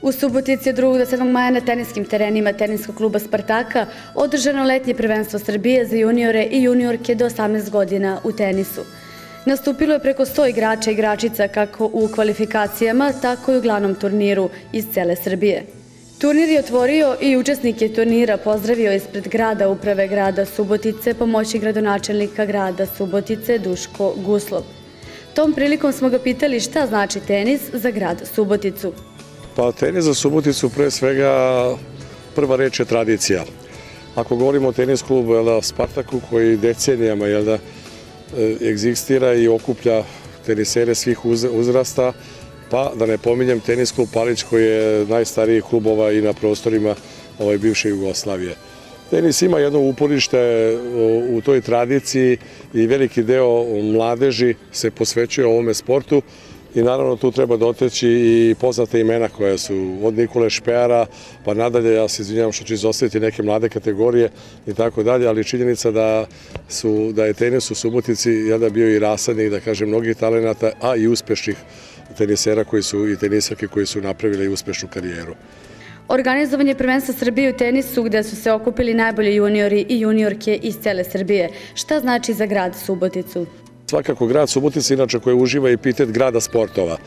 U Subotici od 2. do 7. maja na teniskim terenima teniskog kluba Spartaka održano letnje prvenstvo Srbije za juniore i juniorke do 18 godina u tenisu. Nastupilo je preko 100 igrača i igračica kako u kvalifikacijama, tako i u glavnom turniru iz cele Srbije. Turnir je otvorio i učesnike turnira pozdravio ispred grada uprave grada Subotice pomoćnik gradonačelnika grada Subotice Duško Guslov. Tom prilikom smo ga pitali šta znači tenis za grad Suboticu. Pa tenis za Suboticu pre svega prva reč je tradicija. Ako govorimo o tenis klubu Spartaku koji decenijama egzistira i okuplja tenisere svih uzrasta, pa da ne pominjem tenis klub Palić koji je najstariji klubova i na prostorima bivše Jugoslavije. Tenis ima jedno uporište u toj tradiciji i veliki deo mladeži se posvećuje ovome sportu i naravno tu treba doteći i poznate imena koja su od Nikole Špeara pa nadalje, ja se izvinjavam što ću izostaviti neke mlade kategorije i tako dalje, ali činjenica da je tenis u Subotici bio i rasadnik, da kažem, mnogih talenata, a i uspešnih tenisera i tenisarke koji su napravili uspešnu karijeru. Organizovanje prvenstva Srbije u tenisu gde su se okupili najbolji juniori i juniorke iz cele Srbije. Šta znači za grad Suboticu? Svakako grad Subotica, inače koji uživa epitet grada sportova.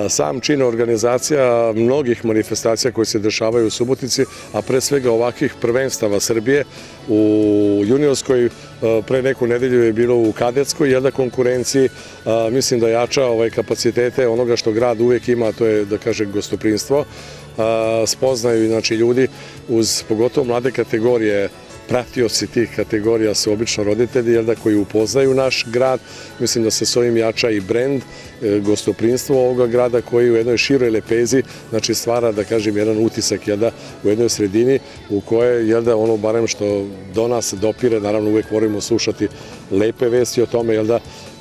Sam čin organizacija mnogih manifestacija koje se dešavaju u Subotici, a pre svega ovakvih prvenstava Srbije. U juniorskoj pre neku nedelju je bilo u kadetskoj konkurenciji. Mislim da jača kapacitete onoga što grad uvek ima, a to je, da kažem, gostoprimstvo. Spoznaju ljudi uz pogotovo mlade kategorije. Pratioci tih kategorija su obično roditelji koji upoznaju naš grad. Mislim da se s ovim jača i brend, gostoprimstvo ovoga grada koji u jednoj široj lepezi stvara, da kažem, jedan utisak u jednoj sredini u kojoj, ono barem što do nas dopire, naravno uvek moramo slušati lepe vesti o tome,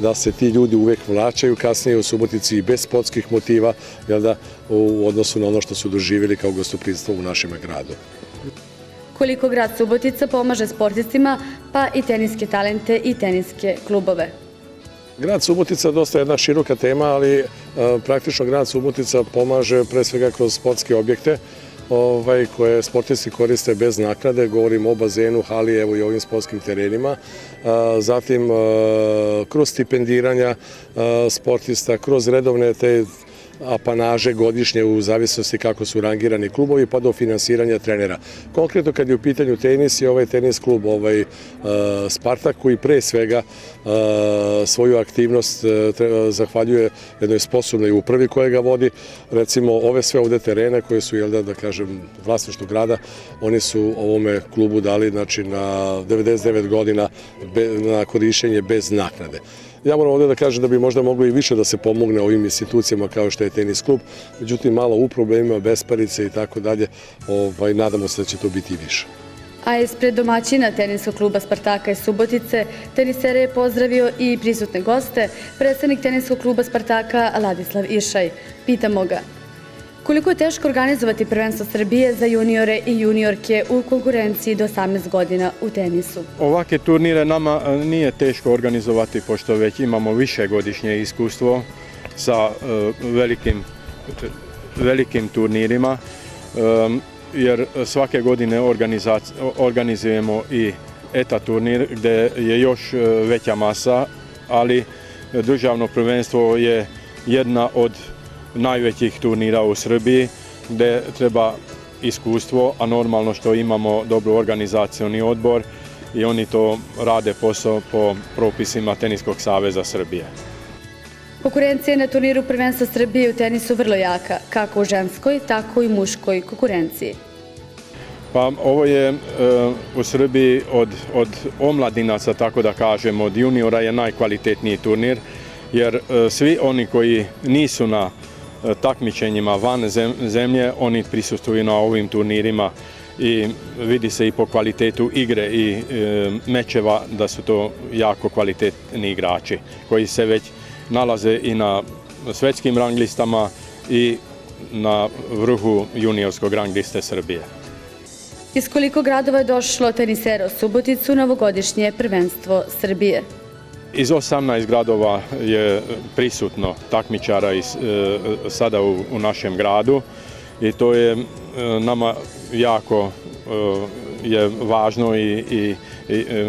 da se ti ljudi uvek vraćaju kasnije u Subotici i bez sportskih motiva, u odnosu na ono što su doživjeli kao gostoprimstvo u našem gradu. Koliko grad Subotica pomaže sportistima, pa i teniske talente i teniske klubove? Grad Subotica je dosta jedna široka tema, ali praktično grad Subotica pomaže pre svega kroz sportske objekte koje sportisti koriste bez naknade, govorimo o bazenu, hali, evo i ovim sportskim terenima, zatim kroz stipendiranja sportista, kroz redovne te apanaže godišnje u zavisnosti kako su rangirani klubovi pa do finansiranja trenera. Konkretno kad je u pitanju tenis i ovaj tenis klub Spartak koji pre svega svoju aktivnost zahvaljuje jednoj sposobnoj upravi koja ga vodi. Recimo ove sve ovde terene koje su, da kažem, vlasništvo grada, oni su ovome klubu dali na 99 godina na korišćenje bez naknade. Ja moram ovdje da kažem da bi možda moglo i više da se pomogne ovim institucijama kao što je tenis klub, međutim malo u problemima, besparice i tako dalje, nadamo se da će to biti i više. A ispred domaćina teniskog kluba Spartaka iz Subotice, tenisere je pozdravio i prisutne goste, predstavnik teniskog kluba Spartaka Ladislav Išaj. Pitamo ga, koliko je teško organizovati prvenstvo Srbije za juniore i juniorke u konkurenciji do 18 godina u tenisu? Ovakve turnire nama nije teško organizovati pošto već imamo višegodišnje iskustvo sa velikim turnirima, jer svake godine organizujemo i ETA turnir gde je još veća masa, ali državno prvenstvo je jedna od najvećih turnira u Srbiji gde treba iskustvo, a normalno što imamo dobro organizacioni odbor i oni to rade posao po propisima Teniskog saveza Srbije. Konkurencija je na turniru prvenstva Srbije u tenisu vrlo jaka, kako u ženskoj, tako i muškoj konkurenciji. Pa ovo je u Srbiji od omladinaca, tako da kažem, od juniora je najkvalitetniji turnir, jer svi oni koji nisu na takmičenjima van zemlje, oni prisustuju na ovim turnirima i vidi se i po kvalitetu igre i mečeva da su to jako kvalitetni igrači koji se već nalaze i na svetskim rang listama i na vrhu juniorskog rang liste Srbije. Iz koliko gradova je došlo tenisera u Suboticu na ovogodišnje prvenstvo Srbije? Iz 18 gradova je prisutno takmičara sada u našem gradu i to je nama jako je važno i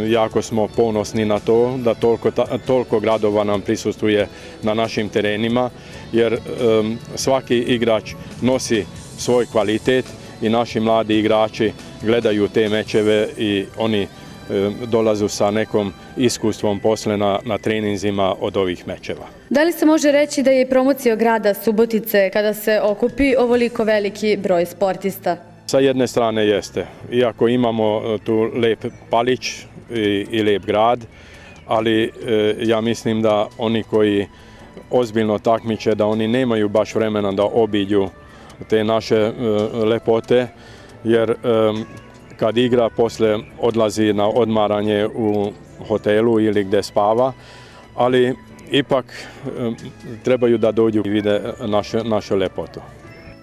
jako smo ponosni na to da toliko gradova nam prisustvuje na našim terenima, jer svaki igrač nosi svoj kvalitet i naši mladi igrači gledaju te mečeve i oni dolazu sa nekom iskustvom posle na treninzima od ovih mečeva. Da li se može reći da je promocija grada Subotice kada se okupi ovoliko veliki broj sportista? Sa jedne strane jeste, iako imamo tu lep Palić i lep grad, ali ja mislim da oni koji ozbiljno takmiče, da oni nemaju baš vremena da obiđu te naše lepote, jer kad igra posle odlazi na odmaranje u hotelu ili gde spava, ali ipak trebaju da dođu i vide našu lepotu.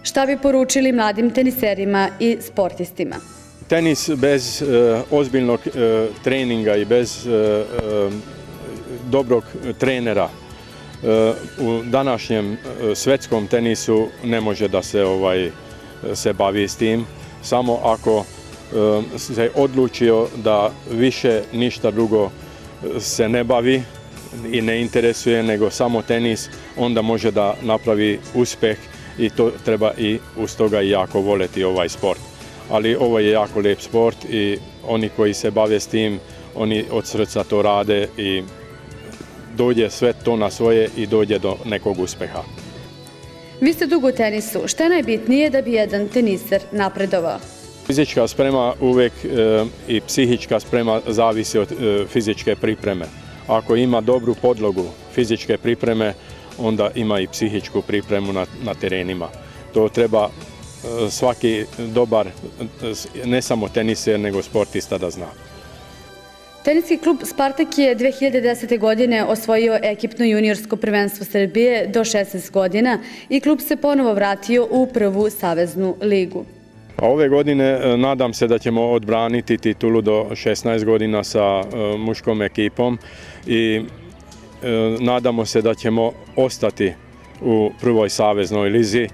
Šta bi poručili mladim teniserima i sportistima? Tenis bez ozbiljnog treninga i bez dobrog trenera u današnjem svetskom tenisu ne može da se bavi s tim. Samo ako se odlučio da više ništa drugo se ne bavi i ne interesuje nego samo tenis, onda može da napravi uspeh i to treba i uz toga i jako voljeti ovaj sport. Ali ovo je jako lijep sport i oni koji se bave s tim, oni od srca to rade i dođe sve to na svoje i dođe do nekog uspeha. Vi ste dugo u tenisu. Šta je najbitnije da bi jedan teniser napredovao? Fizička sprema uvek i psihička sprema zavisi od fizičke pripreme. Ako ima dobru podlogu fizičke pripreme, onda ima i psihičku pripremu na terenima. To treba svaki dobar, ne samo teniser, nego sportista da zna. Teniski klub Spartak je 2010. godine osvojio ekipno juniorsko prvenstvo Srbije do 16 godina i klub se ponovo vratio u prvu saveznu ligu. Ove godine nadam se da ćemo odbraniti titulu do 16 godina sa muškom ekipom i nadamo se da ćemo ostati u prvoj saveznoj lizi,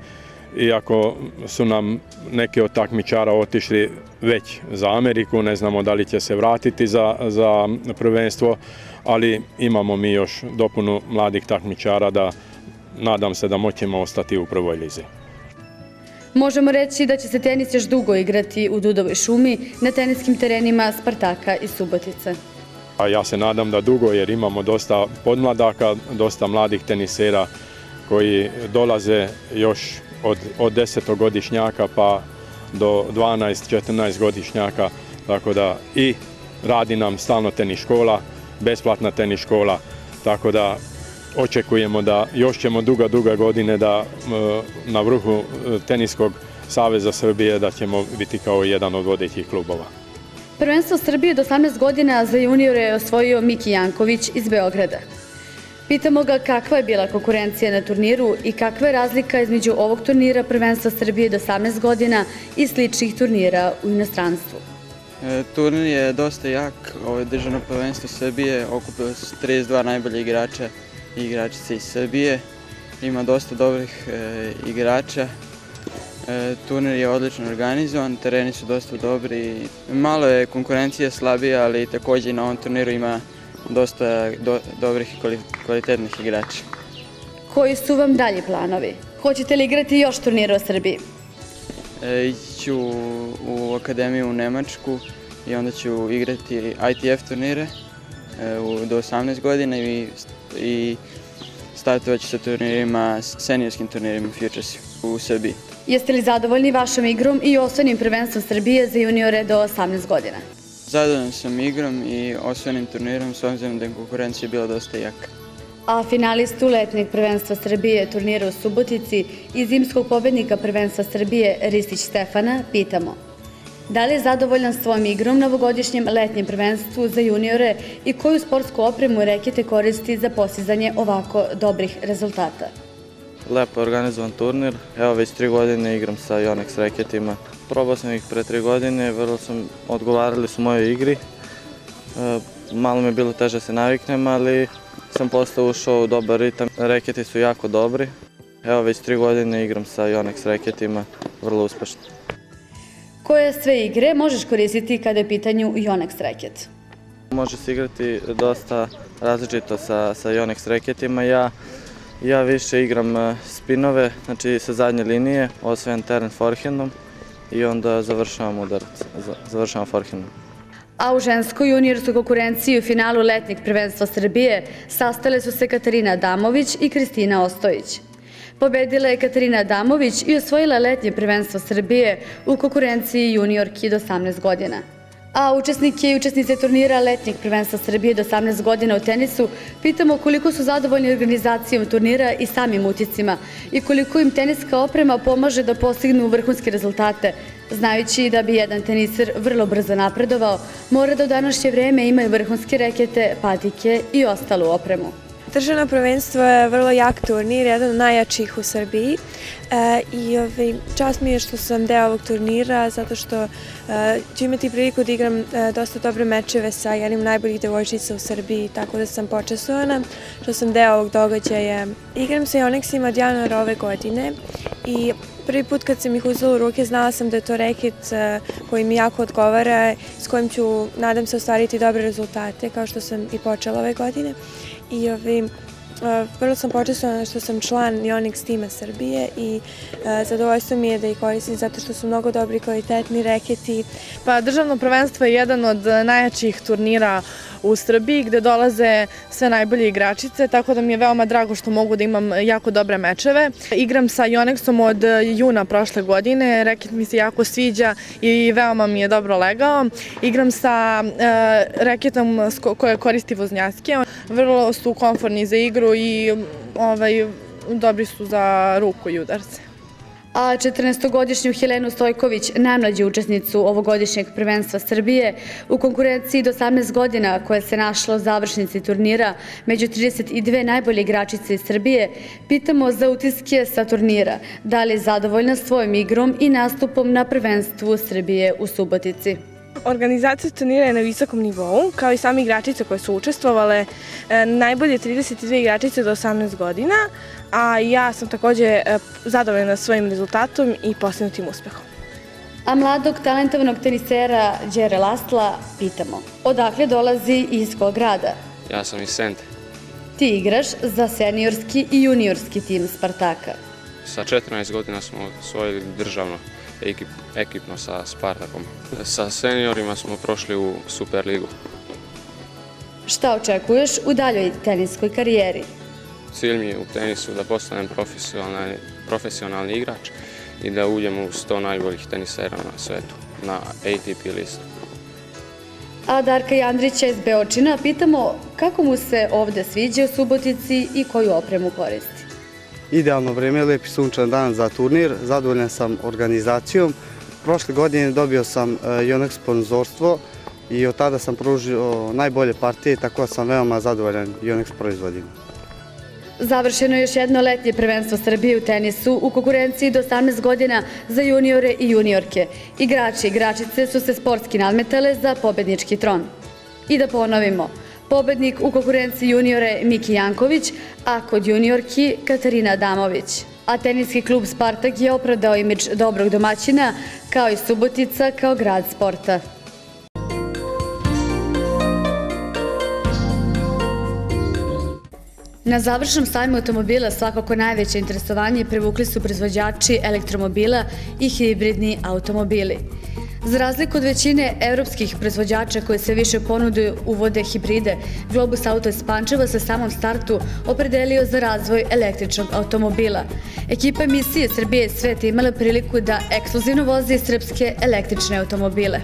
iako su nam neki od takmičara otišli već za Ameriku, ne znamo da li će se vratiti za prvenstvo, ali imamo mi još dopunu mladih takmičara da nadam se da moćemo ostati u prvoj lizi. Možemo reći da će se tenis još dugo igrati u Dudovoj šumi na teniskim terenima Spartaka i Subotice. Ja se nadam da dugo, jer imamo dosta podmladaka, dosta mladih tenisera koji dolaze još od 10-godišnjaka pa do 12-14 godišnjaka, tako da i radi nam stalno tenis škola, besplatna tenis škola, tako da očekujemo da još ćemo duga godine da na vrhu Teniskog saveza Srbije da ćemo biti kao jedan od vodećih klubova. Prvenstvo Srbije do 18 godina za juniore je osvojio Miki Janković iz Beograda. Pitamo ga kakva je bila konkurencija na turniru i kakva je razlika između ovog turnira Prvenstva Srbije do 18 godina i sličnih turnira u inostranstvu. Turnir je dosta jak, ovo je državno prvenstvo Srbije, okupilo se 32 najbolje igrača i igračice iz Srbije. Ima dosta dobrih igrača. Turnir je odlično organizovan, tereni su dosta dobri. Malo je konkurencija slabija, ali također na ovom turniru ima dosta dobrih i kvalitetnih igrača. Koji su vam dalji planovi? Hoćete li igrati još turnira u Srbiji? Ići ću u akademiju u Nemačku i onda ću igrati ITF turnire do 18 godina i startovat ću sa turnirima, seniorskim turnirima Futuresi u Srbiji. Jeste li zadovoljni vašom igrom i osvojenim prvenstvom Srbije za juniore do 18 godina? Zadovoljan sam igrom i osvojenim turnirom, s obzirom da je konkurencija bila dosta jaka. A finalistu letnjeg prvenstva Srbije turnira u Subotici i zimskog pobednika prvenstva Srbije Ristić Stefana pitamo: da li je zadovoljan svojom igrom na ovogodišnjem letnjem prvenstvu za juniore i koju sportsku opremu i rekete koristi za postizanje ovako dobrih rezultata? Lepo organizovan turnir, evo već 3 godine igram sa Yonex reketima. Probao sam ih pre 3 godine, vrlo odgovarali su mojoj igri. Malo mi je bilo teže se naviknem, ali sam posle ušao u dobar ritam. Reketi su jako dobri. Evo već 3 godine igram sa Yonex raketima, vrlo uspešno. Koje sve igre možeš koristiti kada je u pitanju Yonex raket? Može se igrati dosta različito sa Yonex raketima. Ja više igram spinove, znači sa zadnje linije, osvajam teren forehandom i onda završavam udarac, završavam forehandom. A u ženskoj juniorskoj konkurenciji u finalu letnjeg prvenstva Srbije sastale su se Katarina Adamović i Kristina Ostojić. Pobedila je Katarina Adamović i osvojila letnje prvenstvo Srbije u konkurenciji juniorki do 18 godina. A učesnike i učesnice turnira letnjeg prvenstva Srbije do 18 godina u tenisu pitamo koliko su zadovoljni organizacijom turnira i samim uticima i koliko im teniska oprema pomaže da postignu vrhunske rezultate, znajući da bi jedan teniser vrlo brzo napredovao, mora da u današnje vreme imaju vrhunske rekete, patike i ostalu opremu. Državno prvenstvo je vrlo jak turnir, jedan od najjačih u Srbiji i čast mi je što sam deo ovog turnira zato što ću imati priliku da igram dosta dobre mečeve sa jednim najboljih devojčica u Srbiji, tako da sam počastovana što sam deo ovog događaja. Igram sa Yonexima od januara ove godine i prvi put kad sam ih uzela u ruke znala sam da je to reket koji mi jako odgovara, s kojim ću, nadam se, ostvariti dobre rezultate kao što sam i počela ove godine. I vrlo sam počastovana što sam član Yonex tima Srbije i zadovoljstvo mi je da ih koristim zato što su mnogo dobri kvalitetni reketi. Pa državno prvenstvo je jedan od najjačih turnira u Srbiji gde dolaze sve najbolje igračice, tako da mi je veoma drago što mogu da imam jako dobre mečeve. Igram sa Yonexom od juna prošle godine, reket mi se jako sviđa i veoma mi je dobro legao. Igram sa reketom koje koristi voznjaske, vrlo su komfortni za igru i dobri su za ruku i udarce. A 14-godišnju Helenu Stojković, najmlađu učesnicu ovogodišnjeg prvenstva Srbije, u konkurenciji do 18 godina koja se našla u završnici turnira među 32 najbolje igračice iz Srbije, pitamo za utiske sa turnira, da li je zadovoljna svojom igrom i nastupom na prvenstvu Srbije u Subotici. Organizacija turnira je na visokom nivou, kao i same igračice koje su učestvovale, najbolje 32 igračice do 18 godina, a ja sam takođe zadovoljna svojim rezultatom i postignutim uspehom. A mladog talentovanog tenisera Đere Lastla pitamo, odakle dolazi i iz kog grada? Ja sam iz Sente. Ti igraš za seniorski i juniorski tim Spartaka. Sa 14 godina smo osvojili državno ekipno sa Spartakom. Sa seniorima smo prošli u Superligu. Šta očekuješ u daljoj teniskoj karijeri? Cilj mi je u tenisu da postanem profesionalni igrač i da uđem u 100 najboljih tenisera na svetu, na ATP listu. A Darka Jandrića iz Beočina pitamo kako mu se ovde sviđa u Subotici i koju opremu koristi. Idealno vreme, lepi sunčan dan za turnir, zadovoljan sam organizacijom. Prošle godine dobio sam Yonex sponzorstvo i od tada sam pružio najbolje partije, tako da sam veoma zadovoljan Yonex proizvodima. Završeno je još jedno letnje prvenstvo Srbije u tenisu u konkurenciji do 18 godina za juniore i juniorke. Igrači i igračice su se sportski nadmetale za pobednički tron. I da ponovimo, pobednik u konkurenciji juniore Miki Janković, a kod juniorki Katarina Adamović. A teniski klub Spartak je opravdao imidž dobrog domaćina, kao i Subotica kao grad sporta. Na završnom sajmu automobila svakako najveće interesovanje privukli su proizvođači elektromobila i hibridni automobili. Za razliku od većine evropskih proizvođača koje se više ponude uvode hibride, Globus Auto iz Pančeva se samom startu opredelio za razvoj električnog automobila. Ekipa emisije Srbije i Svet imala priliku da ekskluzivno vozi srpske električne automobile.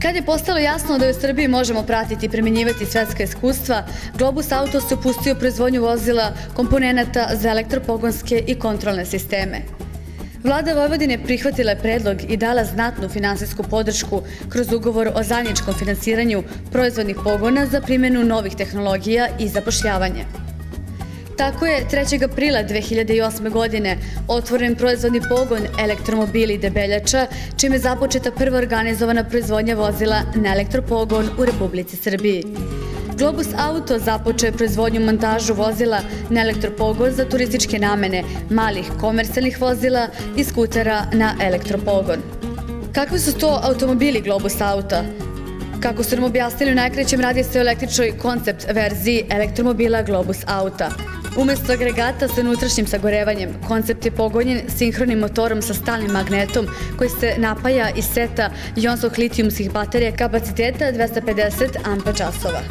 Kad je postalo jasno da u Srbiji možemo pratiti i primenjivati svetska iskustva, Globus Auto se upustio u proizvodnju vozila komponenata za elektropogonske i kontrolne sisteme. Vlada Vojvodine prihvatila je predlog i dala znatnu finansijsku podršku kroz ugovor o zajedničkom finansiranju proizvodnih pogona za primjenu novih tehnologija i zapošljavanje. Tako je 3. aprila 2008. godine otvoren proizvodni pogon Elektromobili Debeljača, čime je započeta prva organizovana proizvodnja vozila na elektropogon u Republici Srbiji. Globus Auto započeo je proizvodnju montažu vozila na elektropogon za turističke namene, malih komercijalnih vozila i skutera na elektropogon. Kakvi su to automobili Globus Auta? Kako su nam objasnili u najkraćem, radi se o električnoj koncept verziji elektromobila Globus Auta. Umesto agregata sa unutrašnjim sagorevanjem, koncept je pogonjen sinhronim motorom sa stalnim magnetom koji se napaja iz seta jonskog litijumskih baterija kapaciteta 250 Ah.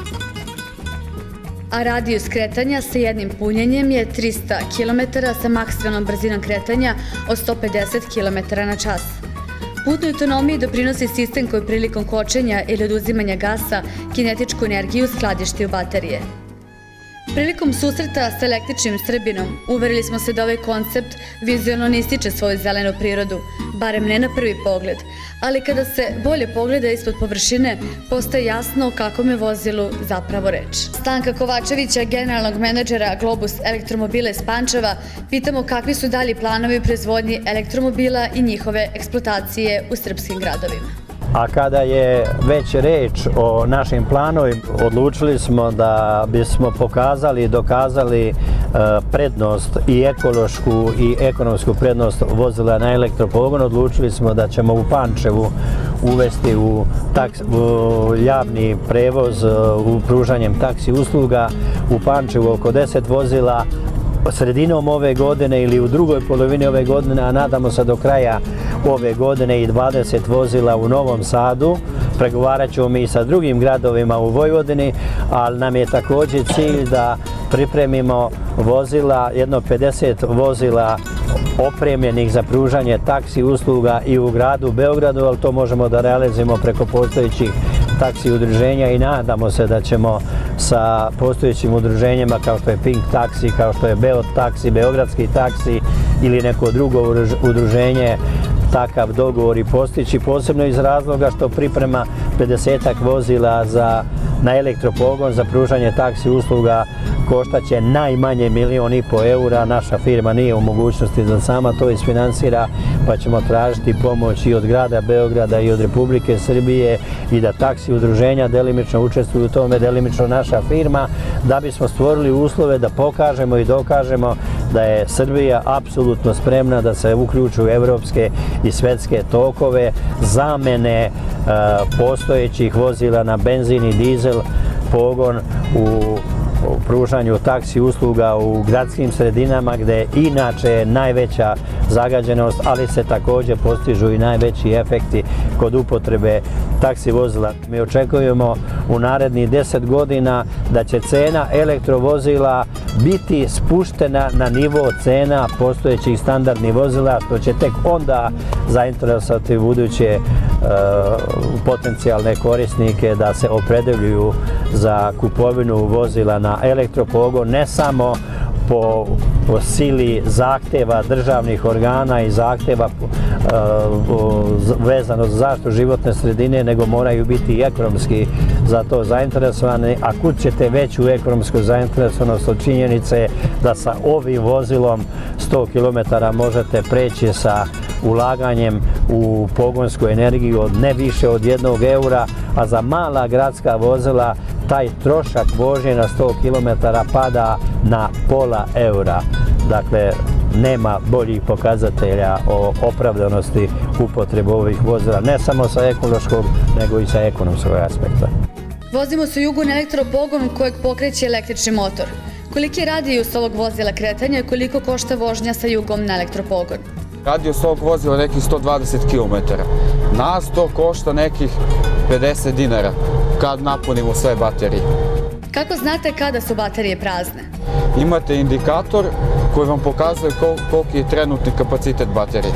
A radijus kretanja sa jednim punjenjem je 300 km sa maksimalnom brzinom kretanja od 150 km na čas. Putnoj autonomiji doprinosi sistem koji prilikom kočenja ili oduzimanja gasa kinetičku energiju skladišti u baterije. Prilikom susreta sa električnim Srbinom uverili smo se da ovaj koncept vizualno ne ističe svoju zelenu prirodu, barem ne na prvi pogled, ali kada se bolje pogleda ispod površine, postaje jasno o kakvom je vozilu zapravo reč. Stanka Kovačevića, generalnog menadžera Globus elektromobila iz Pančeva, pitamo kakvi su dalji planovi u proizvodnji elektromobila i njihove eksploatacije u srpskim gradovima. A kada je već reč o našim planovima, odlučili smo da bismo pokazali i dokazali prednost i ekološku i ekonomsku prednost vozila na elektropogon. Odlučili smo da ćemo u Pančevu uvesti u javni prevoz u pružanjem taksi usluga u Pančevu oko 10 vozila sredinom ove godine ili u drugoj polovini ove godine, a nadamo se do kraja ove godine i 20 vozila u Novom Sadu. Pregovarat ćemo mi sa drugim gradovima u Vojvodini, ali nam je također cilj da pripremimo vozila, jedno 50 vozila opremljenih za pružanje taksi usluga i u gradu Beogradu, ali to možemo da realizujemo preko postojećih taksi udruženja i nadamo se da ćemo sa postojećim udruženjima kao što je Pink taksi, kao što je Beot taksi, Beogradski taksi ili neko drugo udruženje takav dogovor i postići, posebno iz razloga što priprema 50-ak vozila na elektropogon za pružanje taksi usluga koštaće najmanje 1,5 miliona eura. Naša firma nije u mogućnosti da sama to isfinansira, pa ćemo tražiti pomoć i od grada Beograda i od Republike Srbije i da taksi udruženja delimično učestvuju u tome, delimično naša firma, da bismo stvorili uslove da pokažemo i dokažemo da je Srbija apsolutno spremna da se uključi u evropske i svetske tokove zamene postojećih vozila na benzin i dizel pogon u pružanju taksi usluga u gradskim sredinama gdje je inače najveća zagađenost, ali se također postižu i najveći efekti kod upotrebe taksi vozila. Mi očekujemo u narednih 10 godina da će cena elektrovozila biti spuštena na nivo cena postojećih standardnih vozila, što će tek onda zainteresovati buduće potencijalne korisnike da se opredeljuju za kupovinu vozila na elektropogon, ne samo po sili zahtjeva državnih organa i zahtjeva vezano za zaštitu životne sredine, nego moraju biti i ekonomski za to zainteresovani. A kud ćete veću ekonomsku zainteresovanost od činjenice da sa ovim vozilom 100 km možete preći sa ulaganjem u pogonsku energiju od ne više od 1 eura, a za mala gradska vozila taj trošak vožnje na 100 km pada na pola eura. Dakle, nema boljih pokazatelja o opravdanosti upotrebe ovih vozila, ne samo sa ekološkog, nego i sa ekonomskog aspekta. Vozimo se u jugu na elektropogon kojeg pokreće električni motor. Koliki je radijus ovog vozila kretanja i koliko košta vožnja sa jugom na elektropogon? Radijus ovog vozila je nekih 120 km. Nas to košta nekih 50 dinara kad napunimo sve baterije. Kako znate kada su baterije prazne? Imate indikator koji vam pokazuje koliki je trenutni kapacitet baterije.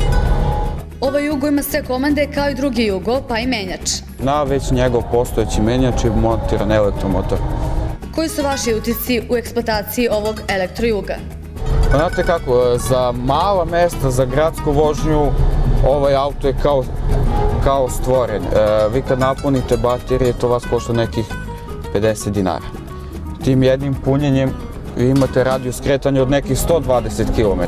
Ovaj jugo ima sve komande kao i drugi jugo, pa i menjač. Na već njegov postojeći menjač je montiran elektromotor. Koji su vaši utisci u eksploataciji ovog elektrojuga? Znate kako, za mala mesta, za gradsku vožnju, ovaj auto je kao stvoren. Vi kad napunite baterije, to vas košta nekih 50 dinara. Tim jednim punjenjem vi imate radijus kretanja od nekih 120 km.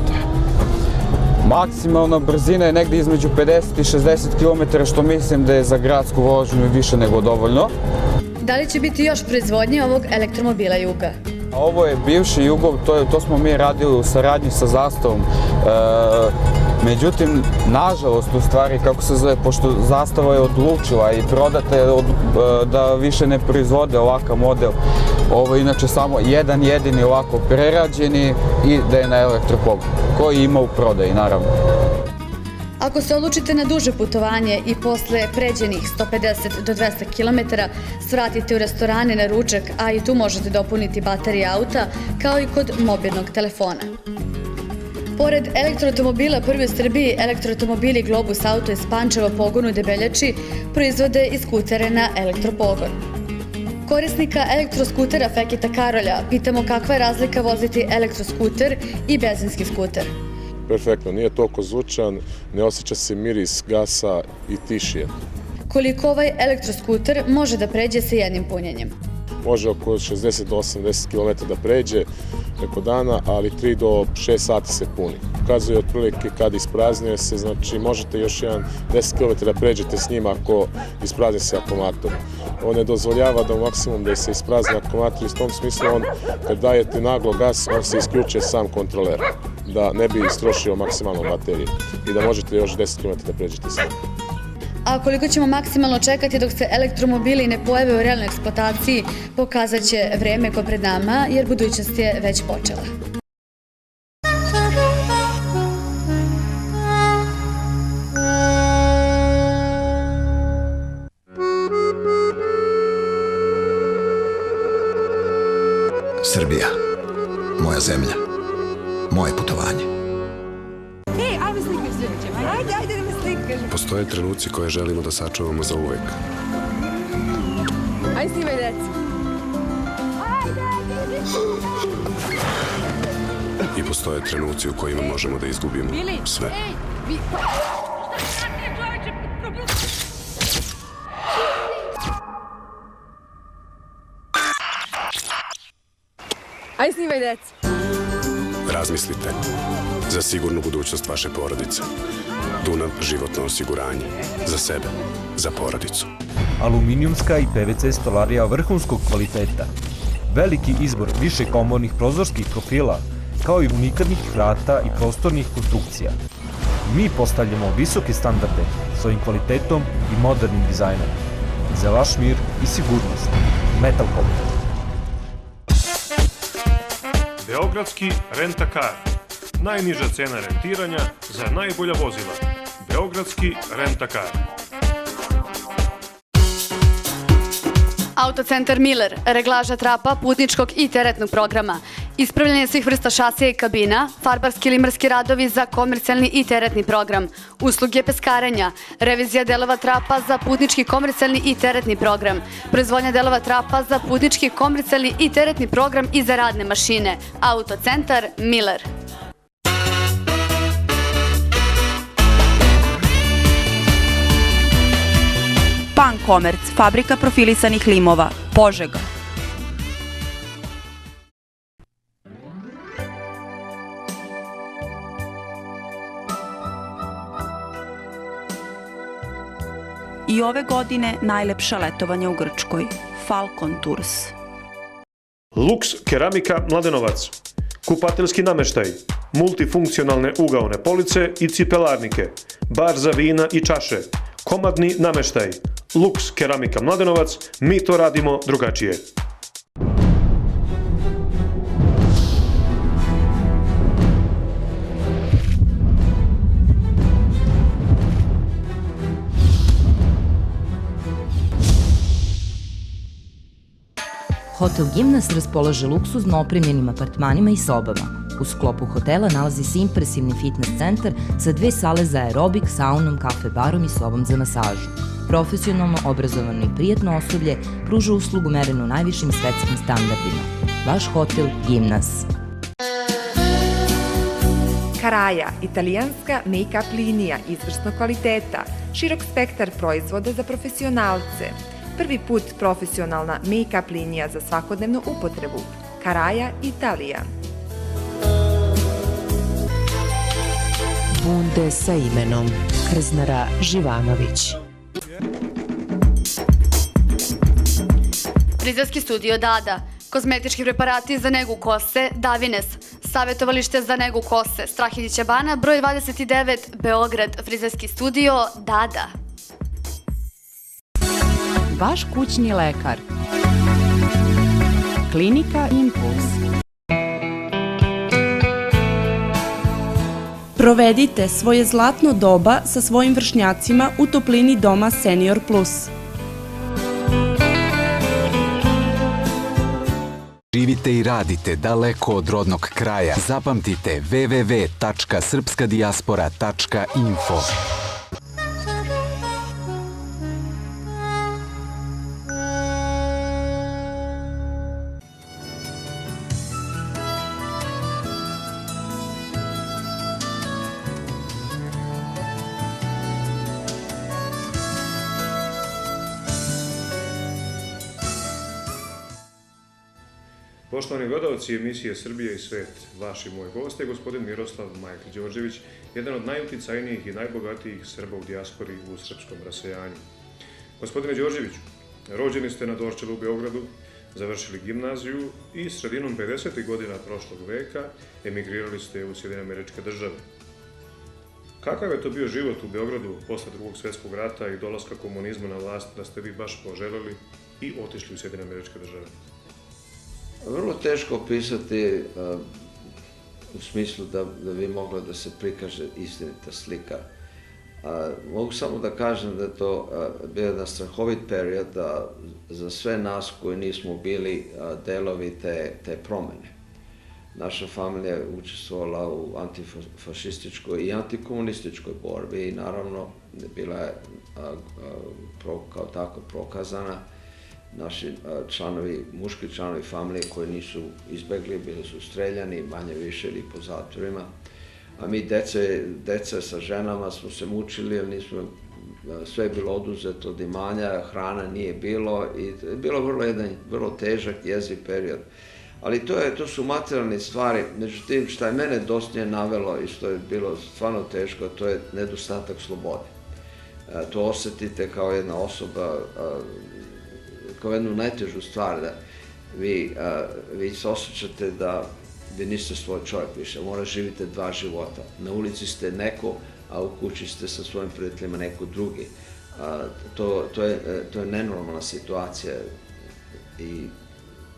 Maksimalna brzina je negdje između 50 i 60 km, što mislim da je za gradsku vožnju više nego dovoljno. Da li će biti još proizvodnje ovog elektromobila Juga? Ovo je bivši Jugov, to smo mi radili u saradnji sa Zastavom. Međutim, nažalost, u stvari, kako se zove, pošto Zastava je odlučila i prodate da više ne proizvode ovakav model, ovo je inače samo jedan jedini ovako prerađeni i da je na elektropogon, koji ima u prodaji, naravno. Ako se odlučite na duže putovanje i posle pređenih 150 do 200 km svratite u restorane na ručak, a i tu možete dopuniti baterije auta, kao i kod mobilnog telefona. Pored elektroautomobila prvi u Srbiji, elektroautomobili Globus Auto iz Pančeva pogonu Debeljači proizvode i skutere na elektropogon. Korisnika elektroskutera Feketa Karolja pitamo kakva je razlika voziti elektroskuter i benzinski skuter. Perfektno, nije toliko zvučan, ne osjeća se miris gasa i tiši je. Koliko ovaj elektroskuter može da pređe sa jednim punjenjem? Može oko 60 do 80 km da pređe preko dana, ali 3 do 6 sati se puni. Ukazuje otprilike kad ispraznije se, znači možete još 10 km da pređete s njima ako isprazni se akumulator. On ne dozvoljava da u maksimum da se isprazni akumulator, i s tom smislu on kad dajete naglo gas, on se isključuje sam kontroler, da ne bi istrošio maksimalno baterije i da možete još 10 km da pređete s njima. A koliko ćemo maksimalno čekati dok se elektromobili ne pojave u realnoj eksploataciji, pokazat će vreme koje pred nama, jer budućnost je već počela. Srbija, moja zemlja, moje putovanje. Ajde me slikaš. Ajde da me slikaš. Postoje trenuci koje želimo da sačuvamo za uvek. Ajde snimaj deci. I postoje trenuci u kojima možemo da izgubimo sve. Ajde snimaj deci. Razmislite za sigurnu budućnost vaše porodice. Dunav životno osiguranje. Za sebe, za porodicu. Aluminijumska i PVC stolarija vrhunskog kvaliteta. Veliki izbor višekomornih prozorskih profila, kao i unikatnih vrata i prostornih konstrukcija. Mi postavljamo visoke standarde svojim kvalitetom i modernim dizajnom. Za vaš mir i sigurnost. Metalcom. Beogradski Rent-A-Car. Najniža cena rentiranja za najbolja vozila. Beogradski Rent-A-Car. Autocentar Miller, reglaža trapa, putničkog i teretnog programa, ispravljanje svih vrsta šasija i kabina, farbarski i limarski radovi za komercijalni i teretni program, usluge peskarenja, revizija delova trapa za putnički, komercijalni i teretni program, proizvodnja delova trapa za putnički, komercijalni i teretni program i za radne mašine. Autocentar Miller. Pankomerc, fabrika profilisanih limova, Požega. I ove godine najlepša letovanja u Grčkoj, Falcon Tours. Luks keramika Mladenovac. Kupateljski nameštaj, multifunkcionalne ugaone police i cipelarnike, bar za vina i čaše, komadni nameštaj. Luks keramika Mladenovac, mi to radimo drugačije. Hotel Gimnas raspolaže luksuzno opremljenim apartmanima i sobama. U sklopu hotela nalazi se impresivni fitness centar sa 2 sale za aerobik, saunom, kafe barom i sobom za masažu. Profesionalno, obrazovano i prijatno osoblje pruža uslugu merenu najvišim svetskim standardima. Vaš hotel Gimnas. Karaja, italijanska make-up linija izvrsnog kvaliteta, širok spektar proizvoda za profesionalce. Prvi put profesionalna make-up linija za svakodnevnu upotrebu. Karaja, Italija. Bunde sa imenom Krznara Živanović. Frizerski studio Dada, kozmetički preparati za negu kose Davines, savjetovalište za negu kose Strahinjića Bana, broj 29, Beograd, Frizerski studio Dada. Vaš kućni lekar. Klinika Impuls. Provedite svoje zlatno doba sa svojim vršnjacima u toplini doma Senior Plus. Živite i radite daleko od rodnog kraja. Zapamtite www.srpskadiaspora.info. Poštovani gledalci emisije Srbija i svet, vaš i moj gost je gospodin Miroslav Majka Đorđević, jedan od najuticajnijih i najbogatijih Srba u dijaspori u srpskom rasejanju. Gospodine Đorđeviću, rođeni ste na Dorćolu u Beogradu, završili gimnaziju i sredinom 50. godina prošlog veka emigrirali ste u Sjedinjene Američke Države. Kakav je to bio život u Beogradu posle Drugog svjetskog rata i dolaska komunizma na vlast da ste vi baš poželjeli i otišli u Sjedinjene Američke Države? Vrlo teško opisati u smislu da bi mogla da se prikaže istinita slika. Mogu samo da kažem da je to bio jedan strahovit period za sve nas koji nismo bili delovi te promene. Naša familija je učestvovala u antifašističkoj i antikomunističkoj borbi i naravno bila je kao tako prokazana. Naši članovi, muški članovi familije koji nisu izbegli, bili su streljani, manje više ili po zatvorima. A mi dece sa ženama smo se mučili jer sve je bilo oduzeto od imanja, hrana nije bilo i bilo jedan vrlo težak jeziv period. Ali to su materijalne stvari, međutim šta je mene dosta navelo i što je bilo stvarno teško, to je nedostatak slobode. To osjetite kao jedna osoba, kao jednu najtežu stvar, da vi se osjećate da vi niste svoj čovjek više, mora živite dva života. Na ulici ste neko, a u kući ste sa svojim prijateljima neko drugi. To je nenormalna situacija i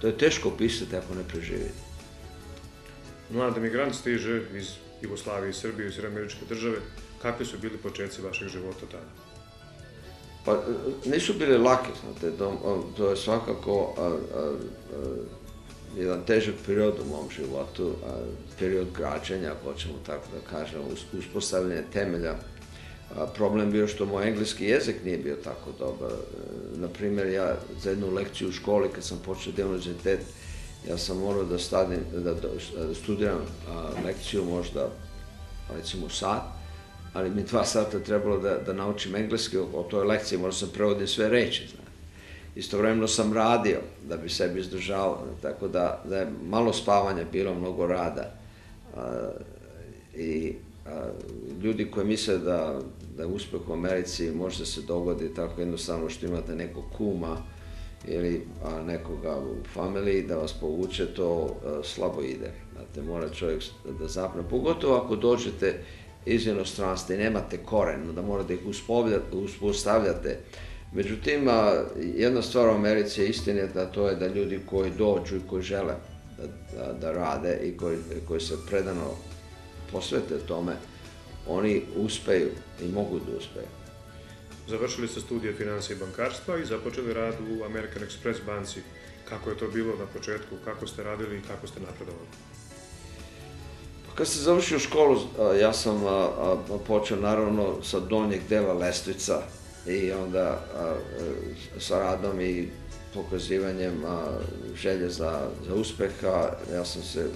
to je teško opisati ako ne preživite. Mlad emigrant stiže iz Jugoslavije i Srbije, iz Sjedinjene Američke Države. Kakvi su bili početci vašeg života tada? Pa nisu bili laki, znate, to je svakako jedan težak period u mom životu, period građenja, ako ćemo tako da kažemo, uspostavljanje temelja. Problem bio što moj engleski jezik nije bio tako dobar. Naprimjer, ja za jednu lekciju u školi, kad sam počeo univerzitet, ja sam morao da studiram lekciju možda, recimo sat, ali mi 2 sata trebalo da naučim engleski o toj lekciji, morao sam prevodim sve reči. Istovremeno sam radio da bi sebi izdržao, tako da je malo spavanja bilo, mnogo rada. I ljudi koji misle da je uspeh u Americi može se dogodi tako jednostavno što imate nekog kuma ili nekoga u familiji da vas povuče, to slabo ide. Znate, mora čovjek da zapne, pogotovo ako dođete iz inostranstva i nemate koren, da morate ih uspostavljate. Međutim, jedna stvar u Americi je istinita, to je da ljudi koji dođu i koji žele da rade i koji se predano posvete tome, oni uspeju i mogu da uspeju. Završili ste studije financija i bankarstva i započeli rad u American Express banci. Kako je to bilo na početku, kako ste radili i kako ste napredovali? Kad sam završio školu, ja sam počeo naravno sa donjeg dela lestvica i onda sa radom i pokazivanjem želje za uspeha. Ja sam se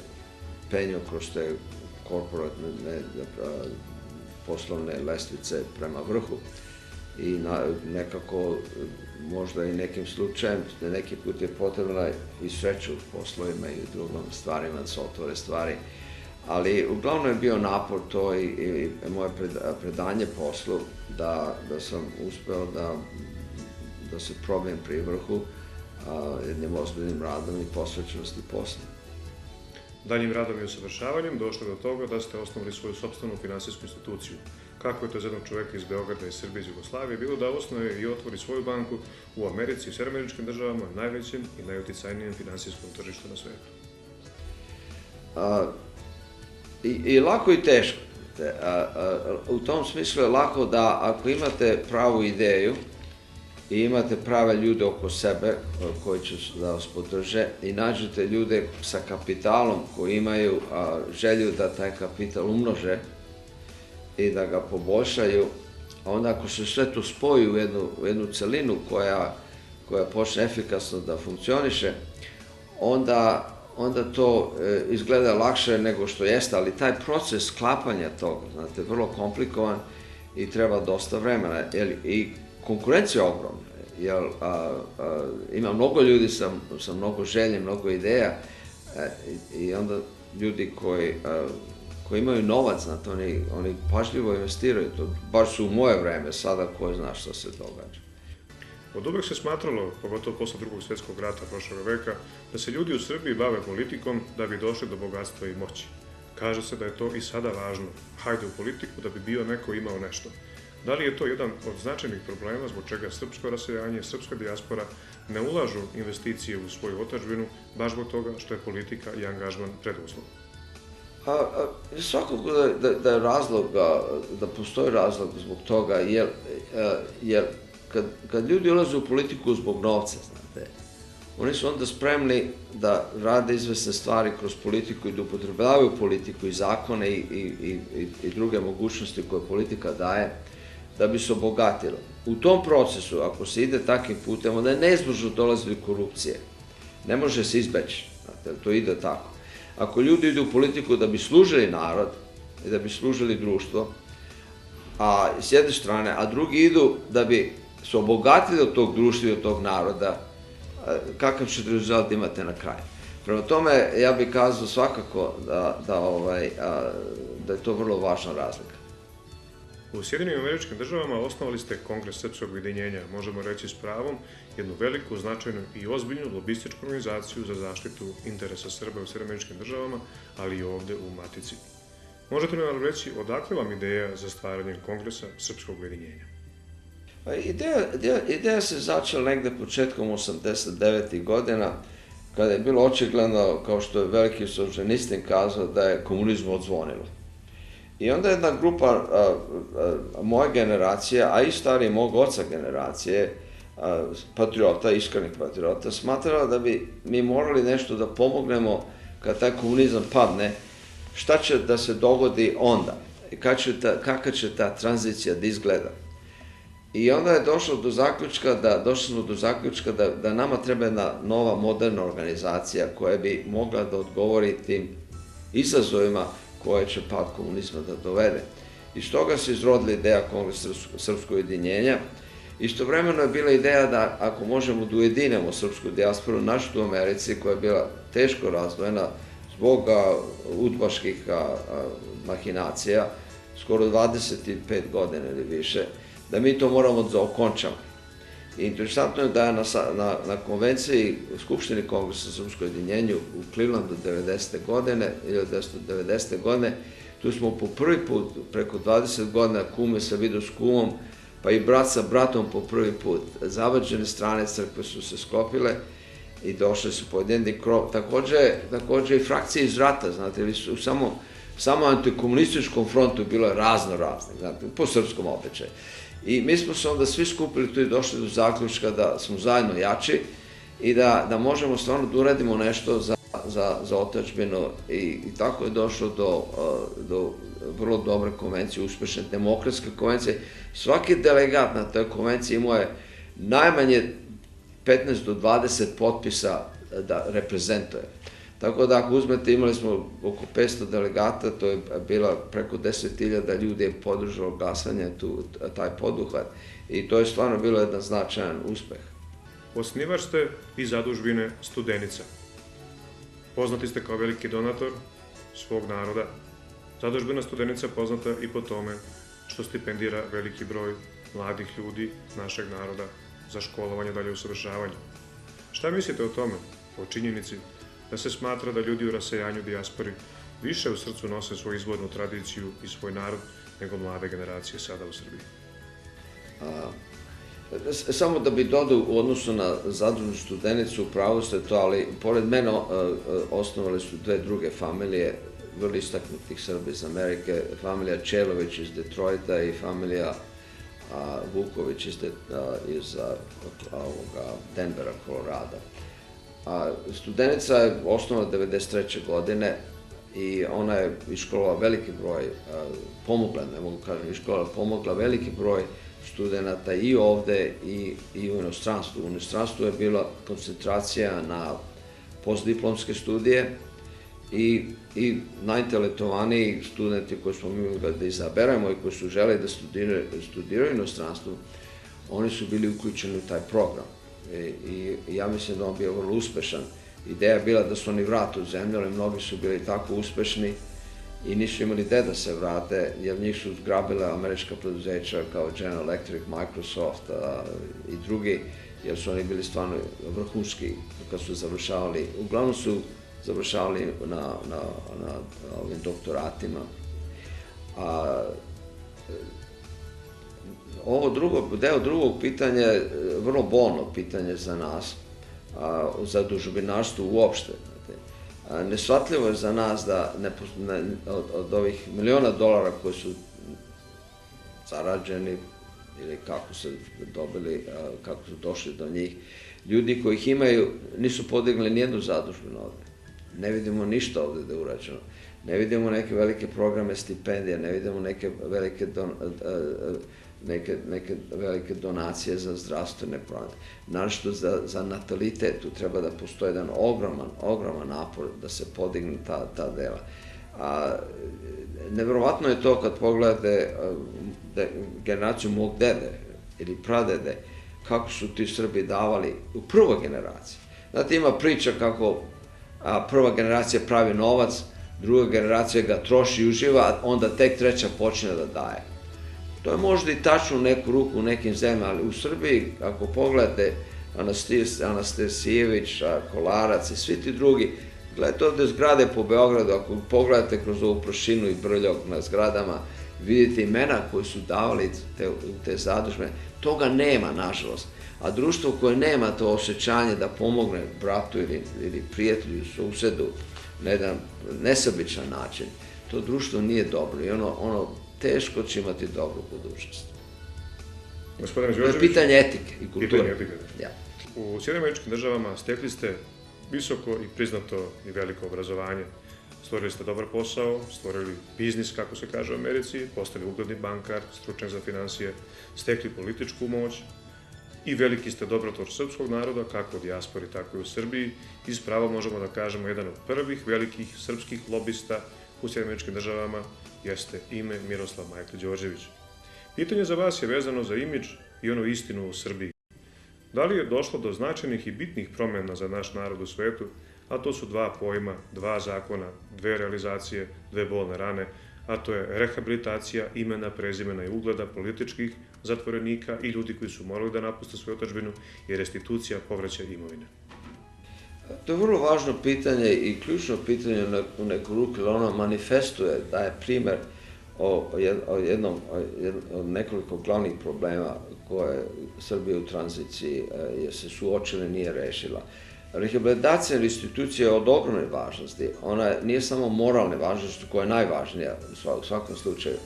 penio kroz te korporatne poslovne lestvice prema vrhu i nekako možda i nekim slučajem, neki put je potrebna i sreća u poslovima i u drugim stvarima da se otvore stvari. Ali uglavnom je bio napor to i moje predanje poslu da sam uspeo da se probijem pri vrhu jednim ozbiljnim radom i posvećenosti poslu. Daljim radom i usavršavanjem došlo do toga da ste osnovali svoju sopstvenu finansijsku instituciju. Kako je to za jednog čoveka iz Beograda, iz Srbije, iz Jugoslavije bilo da osnuje i otvori svoju banku u Americi i SAD, najvećem i najuticajnijem finansijskom tržištu na svetu? I lako i teško. U tom smislu je lako da ako imate pravu ideju i imate prave ljude oko sebe koji će da vas podrže i nađete ljude sa kapitalom koji imaju želju da taj kapital umnože i da ga poboljšaju, onda ako se sve to spoji u jednu celinu koja počne efikasno da funkcioniše, onda to izgleda lakše nego što jeste, ali taj proces sklapanja toga, znate, je vrlo komplikovan i treba dosta vremena. I konkurencija je ogromna, jer ima mnogo ljudi sa mnogo želje, mnogo ideja i onda ljudi koji imaju novac, znate, oni pažljivo investiraju. To baš su u moje vreme, sada ko zna šta se događa. Od uvek se smatralo, pogotovo posle Drugog svjetskog rata prošlog veka, da se ljudi u Srbiji bave politikom da bi došli do bogatstva i moći. Kaže se da je to i sada važno. Hajde u politiku da bi bio neko imao nešto. Da li je to jedan od značajnih problema zbog čega srpsko rasejanje, srpska dijaspora ne ulažu investicije u svoju otadžbinu, baš zbog toga što je politika i angažman preduslov? Svakako da je razlog, da postoji razlog zbog toga, jer kad ljudi ulaze u politiku zbog novca, znate, oni su onda spremni da rade izvesne stvari kroz politiku i da upotrebljavaju politiku i zakone i druge mogućnosti koje politika daje da bi se obogatilo. U tom procesu, ako se ide takvim putem, onda je neizbježno dolazi do korupcije. Ne može se izbeći, znate, to ide tako. Ako ljudi idu u politiku da bi služili narod i da bi služili društvo, a s jedne strane, a drugi idu da bi se obogatili od tog društva i od tog naroda, kakav ćete rezultat imate na kraju. Prema tome, ja bih kazao svakako da je to vrlo važna razlika. U Sjedinim Američkim Državama osnovali ste Kongres srpskog ujedinjenja, možemo reći s pravom, jednu veliku, značajnu i ozbiljnu lobističku organizaciju za zaštitu interesa Srba u Sjedinim Američkim Državama, ali i ovde u Matici. Možete li nam reći odakle vam ideja za stvaranjem Kongresa srpskog ujedinjenja? Ideja se začela negde početkom 89. godina, kada je bilo očigledno, kao što je veliki Solženicin kazao, da je komunizmu odzvonilo. I onda jedna grupa moje generacije, a i starije mog oca generacije, patriota, iskrenih patriota, smatrala da bi mi morali nešto da pomognemo kad taj komunizam padne, šta će da se dogodi onda, kakva će ta tranzicija da izgleda. I onda je došlo do zaključka da nama treba jedna nova moderna organizacija koja bi mogla da odgovori tim izazovima koje će pad komunizma da dovede. Iz toga se izrodila ideja Kongresa srpskog ujedinjenja. Istovremeno je bila ideja da ako možemo da ujedinemo srpsku dijasporu, našu u Americi, koja je bila teško razdvojena zbog udbaških mahinacija, skoro 25 godina ili više, da mi to moramo da okončamo. I interesantno je da je na konvenciji u Skupštini Kongresa srpskog ujedinjenja u Clevelandu 1990. godine, tu smo po prvi put, preko 20 godina, kume sa vidu s kumom, pa i brat sa bratom po prvi put. Zavađene strane crkve su se sklopile i došli su pod jedni krov. Takođe i frakcije iz rata, znate, ili su samo antikomunističkom frontu bilo je razne, znate, po srpskom običaju. I mi smo se onda svi skupili tu i došli do zaključka da smo zajedno jači i da možemo stvarno da uradimo nešto za otadžbinu i tako je došlo do vrlo dobre konvencije, uspešne demokratske konvencije. Svaki delegat na toj konvenciji imao je najmanje 15 do 20 potpisa da reprezentuje. Tako da ako uzmete, imali smo oko 500 delegata, to je bila preko 10.000 ljudi je podržalo glasanje, taj poduhvat. I to je stvarno bilo jedan značajan uspeh. Osnivač ste i zadužbine Studenica. Poznati ste kao veliki donator svog naroda. Zadužbina Studenica poznata i po tome što stipendira veliki broj mladih ljudi našeg naroda za školovanje, dalje usavršavanje. Šta mislite o tome, o činjenici da se smatra da ljudi u rasejanju dijaspori više u srcu nose svoju izvornu tradiciju i svoj narod nego mlade generacije sada u Srbiji? Samo da bi dodao u odnosu na zadružnu Studenicu, pravo ste to, ali pored mene osnovali su dve druge familije, vrlo istaknutih Srba iz Amerike, familija Čelović iz Detroita i familija Vuković iz Denvera, Kolorada. Studenica je osnovana 1993. godine i ona je iškolovala veliki broj, pomogla veliki broj studenata i ovde i u inostranstvu. U inostranstvu je bila koncentracija na postdiplomske studije i najtalentovaniji studenti koji smo mi mogli da izaberemo i koji su želeli da studiraju u inostranstvu, oni su bili uključeni u taj program. I ja mislim da on bio vrlo uspešan. Ideja je bila da se oni vrate u zemlju, ali mnogi su bili tako uspešni i nisu imali gde da se vrate, jer njih su zgrabile američka preduzeća kao General Electric, Microsoft i drugi, jer su oni bili stvarno vrhunski kad su završavali. Uglavnom su završavali na ovim doktoratima. Deo drugog pitanja je vrlo bolno pitanje za nas, za družbinarstvo uopšte. Neshvatljivo je za nas da od ovih miliona dolara koji su zarađeni ili kako su dobili, kako su došli do njih, ljudi koji ih imaju nisu podigli nijednu zadužbinu ovde. Ne vidimo ništa ovde da je urađeno. Ne vidimo neke velike programe stipendija, ne vidimo neke velike donacije za zdravstvene programe. Našto za natalitet, tu treba da postoji jedan ogroman napor da se podigne ta dela. Neverovatno je to kad pogledate generaciju mog dede ili pradede, kako su ti Srbi davali u prvoj generaciji. Znate, ima priča kako prva generacija pravi novac, druga generacija ga troši i uživa, a onda tek treća počne da daje. To je možda i tačno u neku ruku u nekim zemljama, ali u Srbiji, ako pogledate Anastasijević, Kolarac i svi ti drugi, gledajte ovde zgrade po Beogradu, ako pogledate kroz ovu prašinu i brljog na zgradama, vidite imena koji su davali te zadužbe, toga nema, nažalost. A društvo koje nema to osjećanje da pomogne bratu ili prijatelju, susedu, na jedan nesebičan način, to društvo nije dobro i ono teško će imati dobru budućnost. To je pitanje etike i kulture. U Sjedinjenim Američkim Državama stekli ste visoko i priznato i veliko obrazovanje. Stvorili ste dobar posao, stvorili biznis, kako se kaže u Americi, postali ugledni bankar, stručnjak za finansije, stekli političku moć i veliki ste dobrotvor srpskog naroda, kako u dijaspori, tako i u Srbiji. I s pravom možemo da kažemo jedan od prvih velikih srpskih lobista u Sjedinjenim Američkim Državama jeste ime Miroslav Majkl Đorđević. Pitanje za vas je vezano za imidž i onu istinu u Srbiji. Da li je došlo do značajnih i bitnih promjena za naš narod u svetu, a to su dva pojma, dva zakona, dve realizacije, dve bolne rane, a to je rehabilitacija imena, prezimena i ugleda političkih zatvorenika i ljudi koji su morali da napuste svoju otadžbinu i restitucija povraćaja imovine? To je vrlo važno pitanje i ključno pitanje u neku ruku, jer ono manifestuje, daje primer o nekoliko glavnih problema koje Srbija u tranziciji je se suočila i nije rešila. Rehabilitacija institucija je od ogromne važnosti. Ona nije samo moralne važnosti koja je najvažnija u svakom slučaju,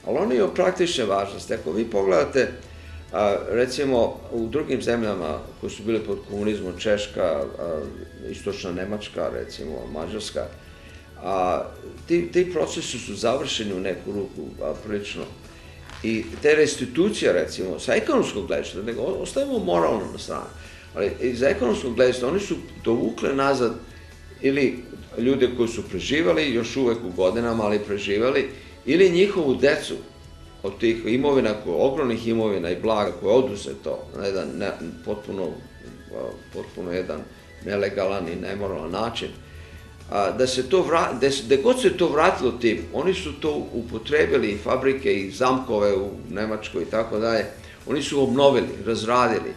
ali ona je od praktične važnosti. Ako vi pogledate, recimo u drugim zemljama koje su bile pod komunizmom, Češka, Istočna Nemačka, recimo Mađarska, ti procesi su završeni u neku ruku prilično. I te restitucije, recimo, sa ekonomskog gledišta, nego ostavimo moralno na stranu, ali za ekonomskog gledišta oni su dovukle nazad ili ljude koji su preživali, još uvek u godinama, ali preživali, ili njihovu decu od tih imovina, ogromnih imovina i blaga koje je oduzeto na jedan potpuno jedan nelegalan i nemoralan način, gde god se to vratilo tim, oni su to upotrebili i fabrike i zamkove u Nemačkoj i tako dalje, oni su obnovili, razradili.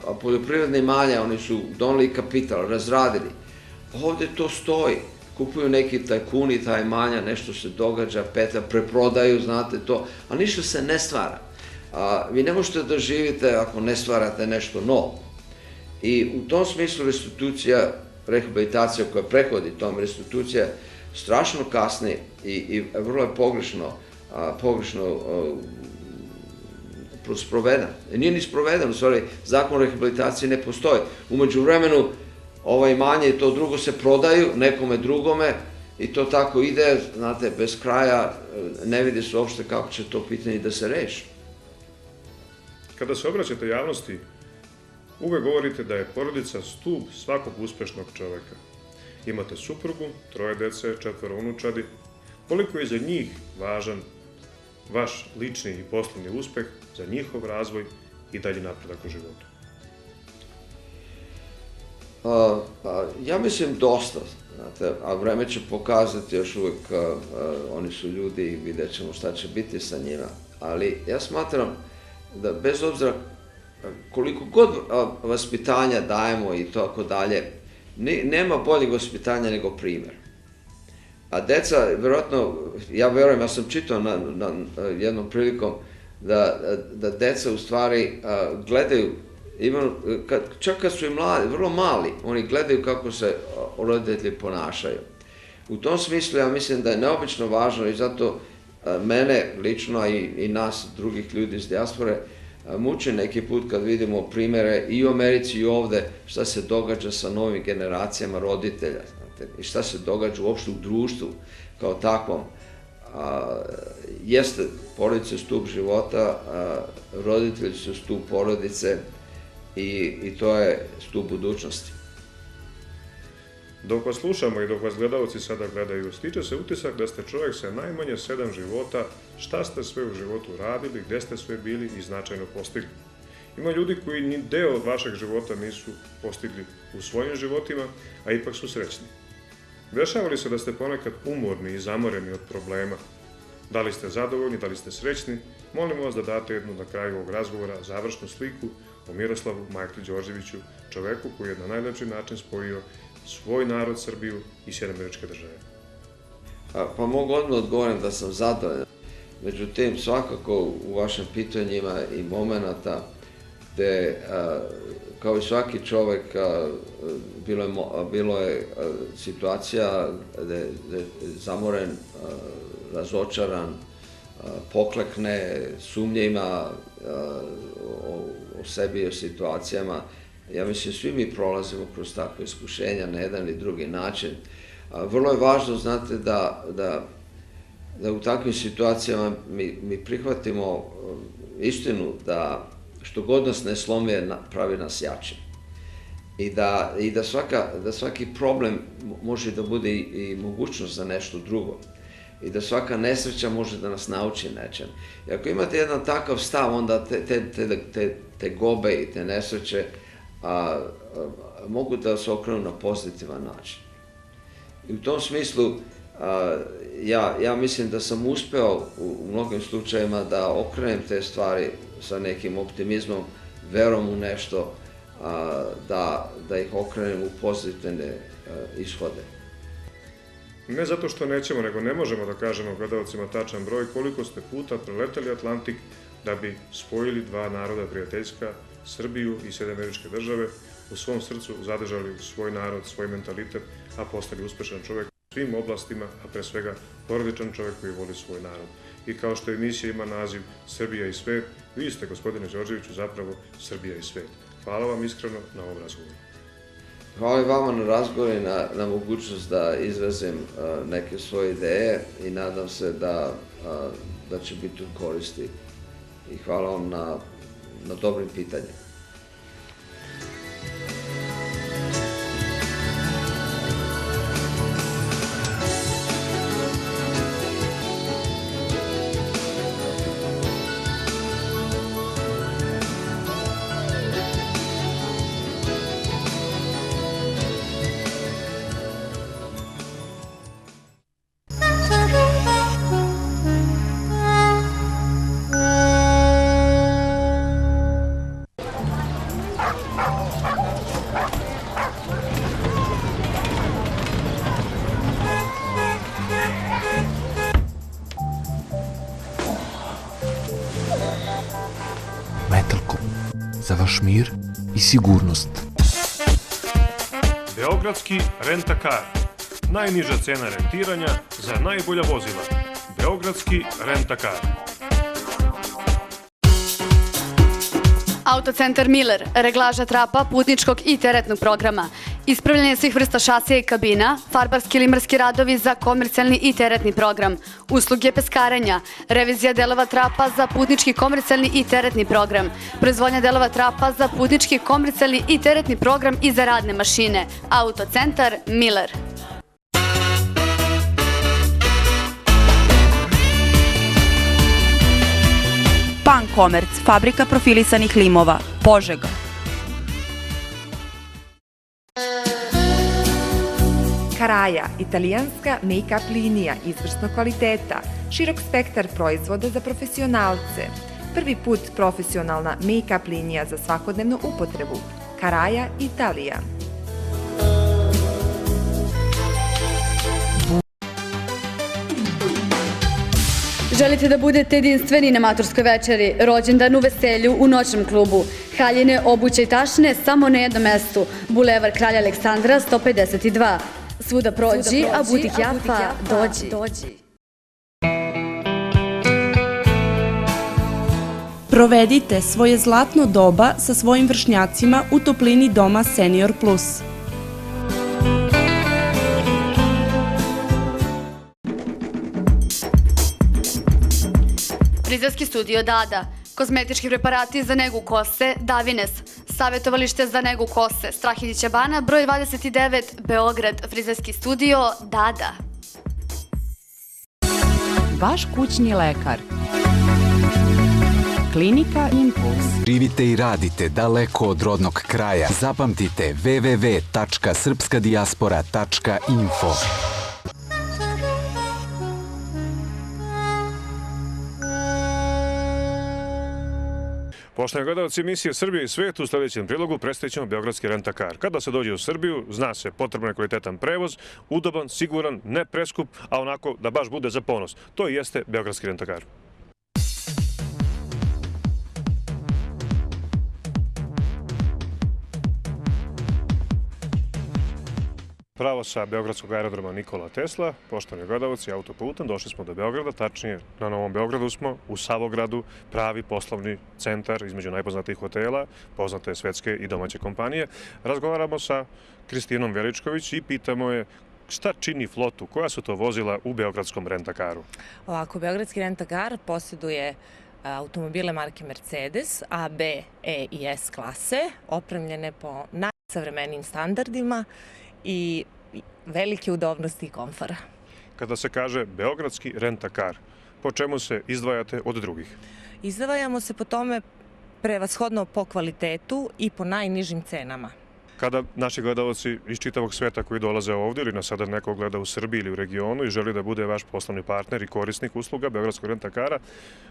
a poljoprivredne imanja, oni su doneli kapital, razradili. Ovde to stoji. Kupuju neki tajkuni, ta imanja, nešto se događa, petlja, preprodaju, znate to, a ništa se ne stvara. Vi ne možete da živite ako ne stvarate nešto novo. I u tom smislu restitucija, rehabilitacija koja prehodi tom, restitucija strašno kasni i vrlo je pogrešno sproveden. Nije ni sproveden, u stvari, zakon o rehabilitaciji ne postoji. Umeđu vremenu, ova imanja i to drugo se prodaju nekome drugome i to tako ide, znate, bez kraja, ne vidi se uopšte kako će to pitanje da se reši. Kada se obraćate javnosti, uvek govorite da je porodica stub svakog uspešnog čoveka. Imate suprugu, 3 dece, 4 unučadi. Koliko je za njih važan vaš lični i poslovni uspeh, za njihov razvoj i dalji napredak u životu? Ja mislim dosta, znate, a vreme će pokazati još uvek, oni su ljudi i vidjet ćemo šta će biti sa njima. Ali ja smatram da bez obzira koliko god vaspitanja dajemo i tako dalje, nema boljeg vaspitanja nego primer. A deca, verovatno, ja verujem, ja sam čitao jednom prilikom da deca u stvari gledaju, čak kad su i mladi, vrlo mali, oni gledaju kako se roditelji ponašaju. U tom smislu ja mislim da je neobično važno i zato mene lično i nas drugih ljudi iz dijaspore muči neki put kad vidimo primere i u Americi i ovde šta se događa sa novim generacijama roditelja i šta se događa uopšte u društvu kao takvom. Jeste porodica stup života, roditelji su stup porodice i to je stup budućnosti. Dok vas slušamo i dok vas gledalci sada gledaju, stiče se utisak da ste čovjek sa najmanje 7 života, šta ste sve u životu radili, gde ste sve bili i značajno postigli. Ima ljudi koji ni deo vašeg života nisu postigli u svojim životima, a ipak su srećni. Dešava li se da ste ponekad umorni i zamoreni od problema? Da li ste zadovoljni, da li ste srećni? Molimo vas da date jednu na kraju ovog razgovora završnu sliku o Miroslavu Majkli Đorđeviću, čoveku koji je na najlepši način spojio svoj narod, Srbiju i Sjedinjene Američke Države. Pa mogu odmah odgovorim da sam zadovoljan. Međutim, svakako u vašem pitanjima i momenata gde, kao i svaki čovek, bilo je situacija gde je zamoren, razočaran, poklekne, sumnje ima o sebi i o situacijama. Ja mislim, svi mi prolazimo kroz takve iskušenja na jedan ili drugi način. Vrlo je važno, znate, da u takvim situacijama mi prihvatimo istinu da što god nas ne slomi, pravi nas jačim. I da svaki problem može da bude i mogućnost za nešto drugo. I da svaka nesreća može da nas nauči nečem. I ako imate jedan takav stav, onda te gobe i te nesreće mogu da se okrenu na pozitivan način. I u tom smislu, ja mislim da sam uspeo u mnogim slučajima da okrenem te stvari sa nekim optimizmom, verom u nešto, da ih okrenem u pozitivne ishode. Ne zato što nećemo, nego ne možemo da kažemo gledalcima tačan broj koliko ste puta preleteli Atlantik da bi spojili dva naroda prijateljska, Srbiju i Sjedinjene Američke Države, u svom srcu zadržali svoj narod, svoj mentalitet, a postali uspešan čovek u svim oblastima, a pre svega porodičan čovek koji voli svoj narod. I kao što emisija ima naziv Srbija i svet, vi ste, gospodine Đorđeviću, zapravo Srbija i svet. Hvala vam iskreno na ovom razgovoru. Hvala i vama na razgovor i na mogućnost da izrazim neke svoje ideje i nadam se da će biti u koristi. I hvala vam na dobrim pitanjima. za vaš mir i sigurnost. Beogradski Rent-A-Car. Najniža cena rentiranja za najbolja vozila. Beogradski Rent-A-Car. Autocentar Miller, reglaža trapa, putničkog i teretnog programa, ispravljanje svih vrsta šasija i kabina, farbarski limarski radovi za komercijalni i teretni program, usluge peskarenja, revizija delova trapa za putnički, komercijalni i teretni program, proizvodnja delova trapa za putnički, komercijalni i teretni program i za radne mašine. Autocentar Miller. Pan Komerc, fabrika profilisanih limova, Požega. Karaja, italijanska make-up linija izvrsnog kvaliteta, širok spektar proizvoda za profesionalce. Prvi put profesionalna make-up linija za svakodnevnu upotrebu. Karaja, Italija. Želite da budete jedinstveni na maturskoj večeri, rođendan u veselju u noćnom klubu. Haljine, obuće i tašne samo na jednom mestu. Bulevar Kralja Aleksandra 152. Svuda prođi, a butik Jafa dođi. Provedite svoje zlatno doba sa svojim vršnjacima u toplini doma Senior Plus. Frizerski studio Dada, kozmetički preparati za negu kose Davines, savjetovalište za negu kose Strahinjića Bana, broj 29, Beograd, frizerski studio Dada. Vaš kućni lekar. Klinika Impuls. Živite i radite daleko od rodnog kraja. Zapamtite www.srpskadijaspora.info. Poštovani gledalci emisije Srbije i svijet, u sljedećem prilogu predstavit ćemo Beogradski Rent-A-Car. Kada se dođe u Srbiju, zna se, potreban je kvalitetan prevoz, udoban, siguran, ne preskup, a onako da baš bude za ponos. To i jeste Beogradski Rent-A-Car. Pravo sa Beogradskog aerodroma Nikola Tesla, poštovani gledalci, autoputem, došli smo do Beograda, tačnije na Novom Beogradu smo, u Savogradu, pravi poslovni centar između najpoznatijih hotela, poznate svetske i domaće kompanije. Razgovaramo sa Kristinom Veličković i pitamo je šta čini flotu, koja su to vozila u Beogradskom Rent-A-Caru? Ovako, Beogradski Rent-A-Car posjeduje automobile marke Mercedes, A, B, E i S klase, opremljene po najsavremenijim standardima i velike udobnosti i komfora. Kada se kaže Beogradski Rent-A-Car, po čemu se izdvajate od drugih? Izdvajamo se po tome prevashodno po kvalitetu i po najnižim cenama. Kada naši gledalci iz čitavog sveta koji dolaze ovdje ili nas sada neko gleda u Srbiji ili u regionu i želi da bude vaš poslovni partner i korisnik usluga Beogradskog Rent-A-Cara,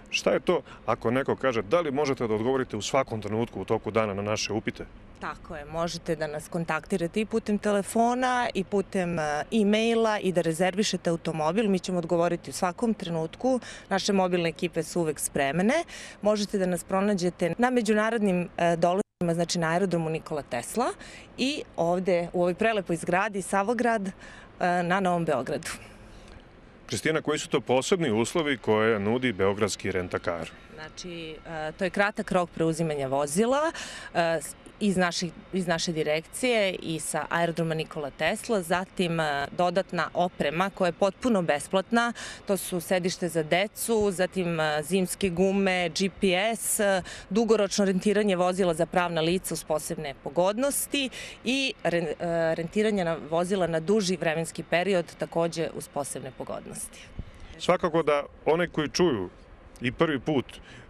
šta je to ako neko kaže da li možete da odgovorite u svakom trenutku u toku dana na naše upite? Tako je, možete da nas kontaktirate i putem telefona i putem e-maila i da rezervišete automobil. Mi ćemo odgovoriti u svakom trenutku. Naše mobilne ekipe su uvek spremene. Možete da nas pronađete na međunarodnim doletima, znači na aerodromu Nikola Tesla i ovde u ovoj prelepoj zgradi Savograd na Novom Beogradu. Kristina, koji su to posebni uslovi koje nudi Beogradski Rent-A-Car? Znači, to je kratak rok preuzimanja vozila iz naše direkcije i sa aerodroma Nikola Tesla, zatim dodatna oprema koja je potpuno besplatna, to su sedište za decu, zatim zimske gume, GPS, dugoročno rentiranje vozila za pravna lica uz posebne pogodnosti i rentiranje vozila na duži vremenski period takođe uz posebne pogodnosti. Svakako da one koji čuju i prvi put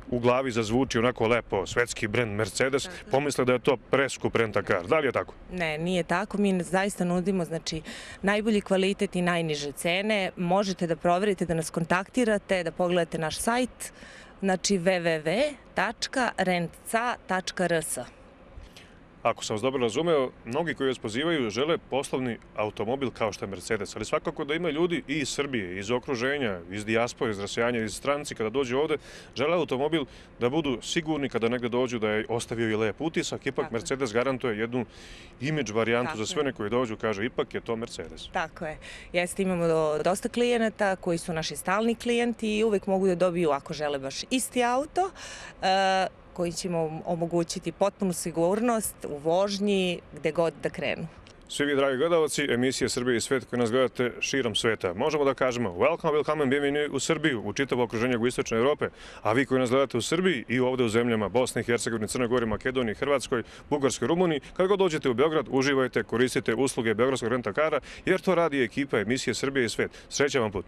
u glavi zazvuči onako lepo svetski brend Mercedes, pomisle da je to preskup Rent-A-Car. Da li je tako? Ne, nije tako. Mi zaista nudimo najbolji kvalitet i najniže cene. Možete da proverite, da nas kontaktirate, da pogledate naš sajt, znači www.rentca.rs. ako sam vas dobro razumeo, mnogi koji vas pozivaju žele poslovni automobil kao što je Mercedes, ali svakako da ima ljudi i iz Srbije, iz okruženja, iz dijaspore, iz rasejanja, iz stranci, kada dođu ovde, žele automobil da budu sigurni kada negde dođu da je ostavio i lep utisak. Ipak Mercedes garantuje jednu imidž varijantu za sve one koji dođu, kaže ipak je to Mercedes. Tako je. Jeste, imamo dosta klijenata koji su naši stalni klijenti i uvek mogu da dobiju, ako žele baš isti auto, koji će im omogućiti potpunu sigurnost u vožnji gde god da krenu. Svi vi, dragi gledalci, emisije Srbije i svet koji nas gledate širom sveta. Možemo da kažemo welcome and bienvenue u Srbiju, u čitavo okruženje jugoistočne Evrope, a vi koji nas gledate u Srbiji i ovde u zemljama Bosne i Hercegovine, Crnoj Gori, Makedoniji, Hrvatskoj, Bugarskoj, Rumuniji, kada god dođete u Beograd, uživajte, koristite usluge Beogradskog renta-kara, jer to radi ekipa emisije Srbije i svet. Srećan vam put!